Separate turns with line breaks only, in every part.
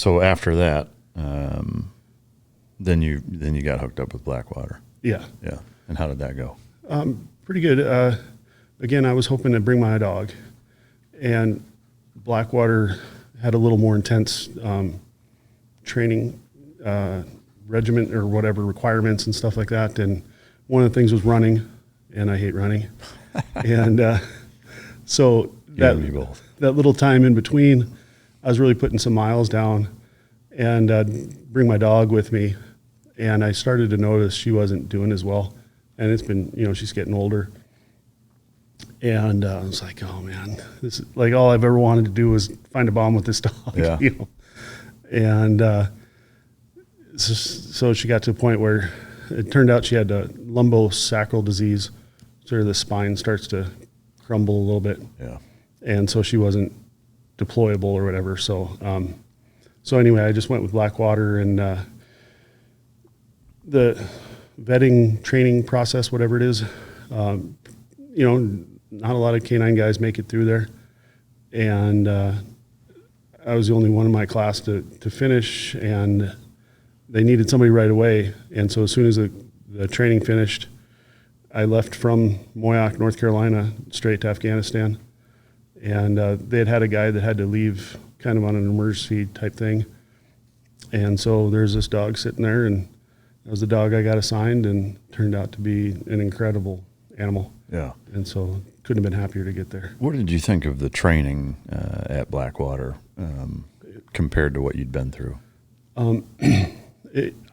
So after that, then you got hooked up with Blackwater.
Yeah.
Yeah. And how did that go?
Pretty good. Again, I was hoping to bring my dog, and Blackwater had a little more intense training regiment or whatever requirements and stuff like that. And one of the things was running, and I hate running. And so that little time in between, I was really putting some miles down, and bring my dog with me. And I started to notice she wasn't doing as well. And it's been, she's getting older. And I was like, oh man, this is like all I've ever wanted to do was find a bomb with this dog.
Yeah.
And so she got to a point where it turned out she had a lumbosacral disease. Sort of the spine starts to crumble a little bit.
Yeah.
And so she wasn't deployable or whatever. So, so anyway, I just went with Blackwater, and the vetting training process, whatever it is, not a lot of K-9 guys make it through there. And I was the only one in my class to finish, and they needed somebody right away. And so as soon as the training finished, I left from Moyock, North Carolina, straight to Afghanistan. And they had a guy that had to leave kind of on an emergency type thing. And so there's this dog sitting there, and that was the dog I got assigned, and turned out to be an incredible animal.
Yeah.
And so couldn't have been happier to get there.
What did you think of the training at Blackwater compared to what you'd been through?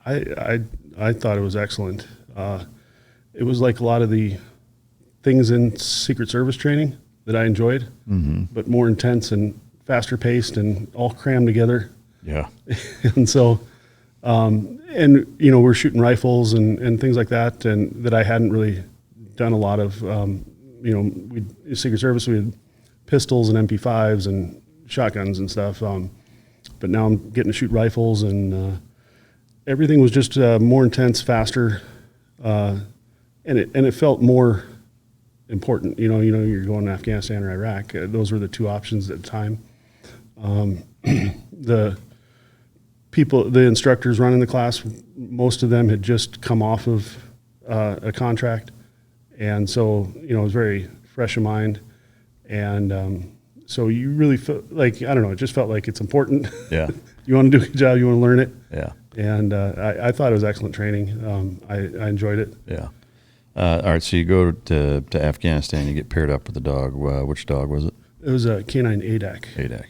I thought it was excellent. It was like a lot of the things in Secret Service training that I enjoyed, but more intense and faster paced and all crammed together.
Yeah.
And so, we're shooting rifles and things like that, and that I hadn't really done a lot of. Secret Service, we had pistols and MP5s and shotguns and stuff. But now I'm getting to shoot rifles, and everything was just more intense, faster, and it felt more important. You're going to Afghanistan or Iraq. Those were the two options at the time. The instructors running the class, most of them had just come off of a contract, and so it was very fresh in mind, and so you really felt like, I don't know, it just felt like it's important.
Yeah.
You want to do a good job, you want to learn it.
Yeah.
And I thought it was excellent training. I enjoyed it.
Yeah. All right, so you go to Afghanistan, you get paired up with the dog. Which dog was it?
It was a K-9 Adak.
Adak.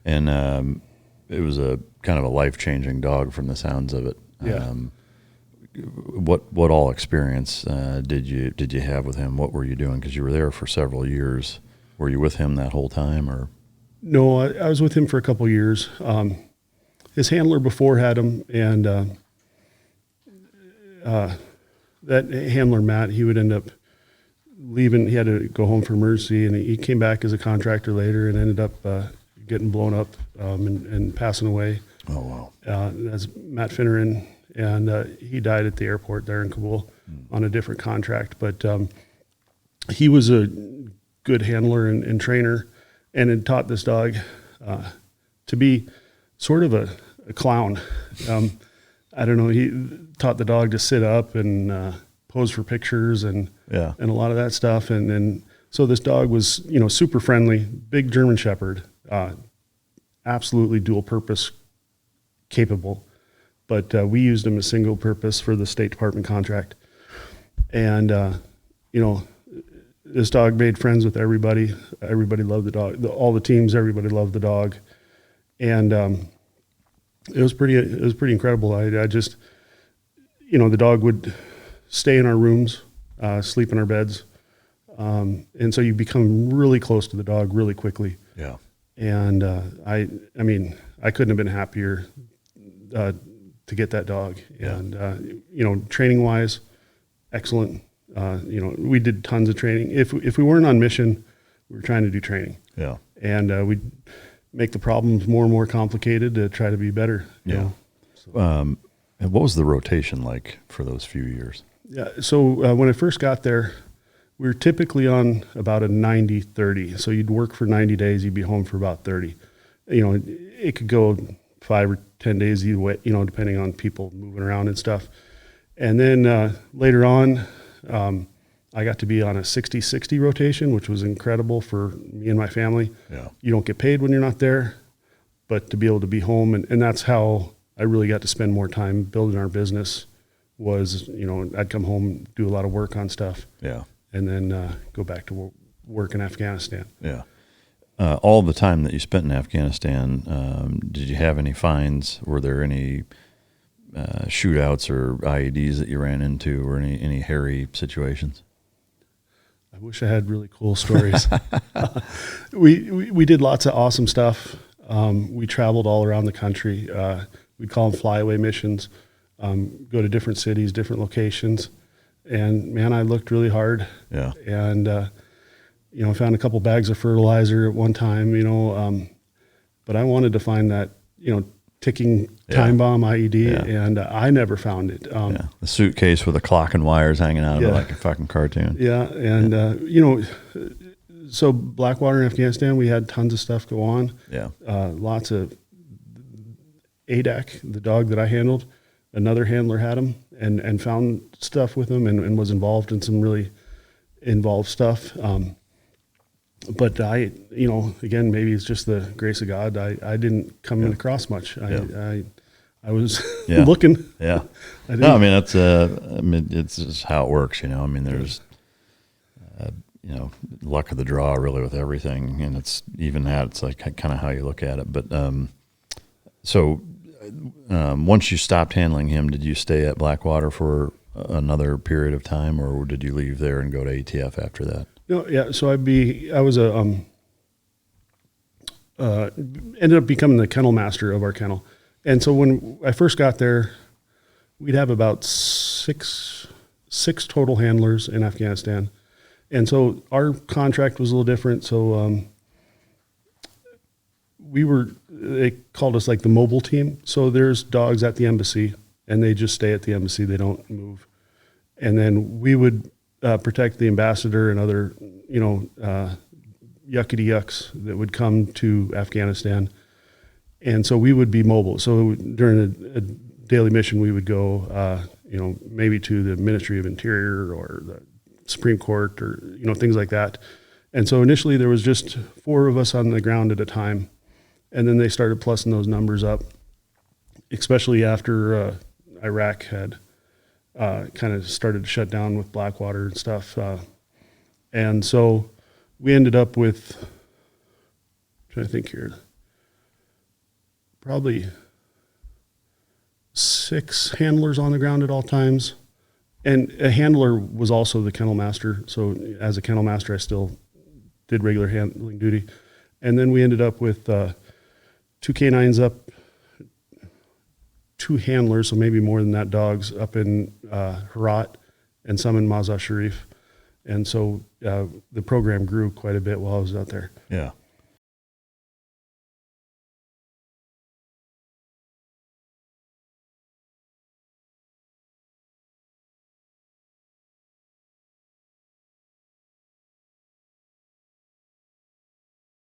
And it was a kind of a life-changing dog from the sounds of it.
Yeah.
What all experience did you have with him? What were you doing? Because you were there for several years. Were you with him that whole time, or?
No, I was with him for a couple of years. His handler before had him, and that handler, Matt, he would end up leaving. He had to go home for emergency, and he came back as a contractor later and ended up getting blown up and passing away.
Oh, wow.
That's Matt Finneran, and he died at the airport there in Kabul on a different contract. But he was a good handler and trainer, and had taught this dog to be sort of a clown. I don't know, he taught the dog to sit up and pose for pictures and a lot of that stuff. And so this dog was, super friendly, big German Shepherd, absolutely dual purpose capable. But we used him as single purpose for the State Department contract. And, this dog made friends with everybody. Everybody loved the dog. All the teams, everybody loved the dog. And it was pretty incredible. I just, the dog would stay in our rooms, sleep in our beds. And so you become really close to the dog really quickly.
Yeah.
And I couldn't have been happier to get that dog.
Yeah.
And, training wise, excellent. We did tons of training. If we weren't on mission, we were trying to do training.
Yeah.
And we'd make the problems more and more complicated to try to be better.
Yeah. So. And what was the rotation like for those few years?
Yeah. So when I first got there, we were typically on about a 90-30. So you'd work for 90 days, you'd be home for about 30. It could go 5 or 10 days either way, depending on people moving around and stuff. And then later on, I got to be on a 60-60 rotation, which was incredible for me and my family.
Yeah.
You don't get paid when you're not there, but to be able to be home. And that's how I really got to spend more time building our business was, I'd come home, do a lot of work on stuff.
Yeah.
And then go back to work in Afghanistan.
Yeah. All the time that you spent in Afghanistan, did you have any finds? Were there any shootouts or IEDs that you ran into, or any hairy situations?
I wish I had really cool stories. We did lots of awesome stuff. We traveled all around the country. We'd call them flyaway missions, go to different cities, different locations. And man, I looked really hard.
Yeah.
And, I found a couple bags of fertilizer at one time, but I wanted to find that, ticking time bomb IED, and I never found it.
The suitcase with a clock and wires hanging out of it like a fucking cartoon.
Yeah, and so Blackwater in Afghanistan, we had tons of stuff go on.
Yeah,
lots of Adak, the dog that I handled. Another handler had him and found stuff with him and was involved in some really involved stuff. But I, again, maybe it's just the grace of God. I didn't come in across much. I was looking.
Yeah. No, I mean, that's, it's just how it works, there's, luck of the draw really with everything. And it's even that, it's like kind of how you look at it. But, so once you stopped handling him, did you stay at Blackwater for another period of time, or did you leave there and go to ATF after that?
No, yeah. So I was ended up becoming the Kennel Master of our kennel. And so when I first got there, we'd have about six total handlers in Afghanistan. And so our contract was a little different. So they called us like the mobile team. So there's dogs at the embassy and they just stay at the embassy. They don't move. And then we would protect the ambassador and other, yuckity yucks that would come to Afghanistan. And so we would be mobile. So during a daily mission, we would go, maybe to the Ministry of Interior or the Supreme Court or, things like that. And so initially there was just 4 of us on the ground at a time. And then they started plussing those numbers up, especially after Iraq had kind of started to shut down with Blackwater and stuff. And so we ended up with, I'm trying to think here, probably 6 handlers on the ground at all times. And a handler was also the Kennel Master. So as a Kennel Master, I still did regular handling duty. And then we ended up with 2 K-9's up, 2 handlers, so maybe more than that, dogs up in Herat and some in Mazar Sharif. And so the program grew quite a bit while I was out there.
Yeah.